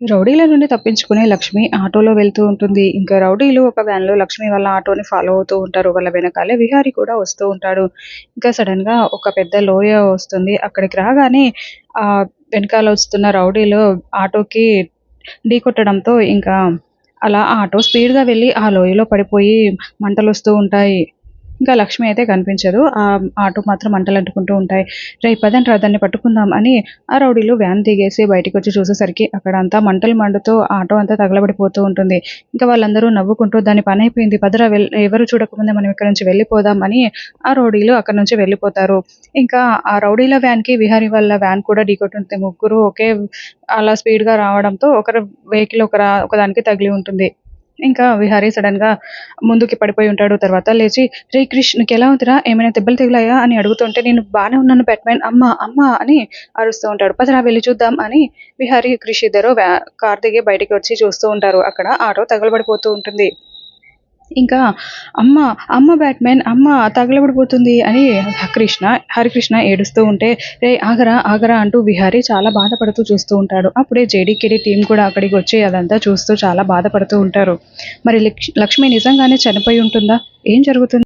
రౌడీల నుండి తప్పించుకునే లక్ష్మి ఆటోలో వెళ్తూ ఉంటుంది. ఇంకా రౌడీలు ఒక వ్యాన్‌లో లక్ష్మి వాళ్ళ ఆటోని ఫాలో అవుతూ ఉంటారు. వాళ్ళ వెనకాలే విహారీ కూడా వస్తూ ఉంటాడు. ఇంకా సడెన్‌గా ఒక పెద్ద లోయ వస్తుంది. అక్కడికి రాగానే వెనకాల వస్తున్న రౌడీలు ఆటోకి ఢీకొట్టడంతో ఇంకా అలా ఆటో స్పీడ్‌గా వెళ్ళి ఆ లోయలో పడిపోయి మంటలొస్తూ ఉంటాయి. ఇంకా లక్ష్మి అయితే కనిపించదు. ఆటో మాత్రం మంటలంటుకుంటూ ఉంటాయి. "రేయ్ పదండ్రా దాన్ని పట్టుకుందాం" అని ఆ రౌడీలు వ్యాన్ దిగేసి బయటికొచ్చి చూసేసరికి అక్కడంతా మంటలు మండుతూ ఆటో అంతా తగలబడిపోతూ ఉంటుంది. ఇంకా వాళ్ళందరూ నవ్వుకుంటూ "దాని పనైపోయింది పదరా ఎవరు చూడకముందే మనం ఇక్కడి నుంచి వెళ్ళిపోదాం" అని ఆ రౌడీలు అక్కడి నుంచి వెళ్ళిపోతారు. ఇంకా ఆ రౌడీల వ్యాన్‌కి విహారీ వాళ్ళ వ్యాన్ కూడా ఢీకొట్టుంది. ముగ్గురు ఒకే అలా స్పీడ్‌గా రావడంతో ఒకరి వెహికల్ ఒకదానికి తగిలి ఉంటుంది. ఇంకా విహారీ సడెన్‌గా ముందుకి పడిపోయి ఉంటాడు. తర్వాత లేచి "రేయ్ క్రిష్ నీకెలా ఉందిరా? ఏమైనా దెబ్బలు తగిలాయా?" అని అడుగుతుంటే "నేను బానే ఉన్నాను బ్యాట్‌మ్యాన్. అమ్మ! అమ్మ!" అని అరుస్తూ ఉంటాడు. "పదరా వెళ్లి చూద్దాం" అని విహారీ, క్రిష్ ఇద్దరు కారు దిగి బయటికి వచ్చి చూస్తూ ఉంటారు. అక్కడ ఆటో తగలబడిపోతూ ఉంటుంది. ఇంకా "అమ్మ! అమ్మ బ్యాట్‌మ్యాన్ అమ్మ తగలబడిపోతుంది" అని హరికృష్ణ ఏడుస్తూ ఉంటే "రేయ్ ఆగరా, ఆగరా" అంటూ విహారీ చాలా బాధపడుతూ చూస్తూ ఉంటాడు. అప్పుడే జేడీకేడీ టీమ్ కూడా అక్కడికి వచ్చి అదంతా చూస్తూ చాలా బాధపడుతూ ఉంటారు. మరి లక్ష్మి నిజంగానే చనిపోయి ఉంటుందా? ఏం జరుగుతుంది?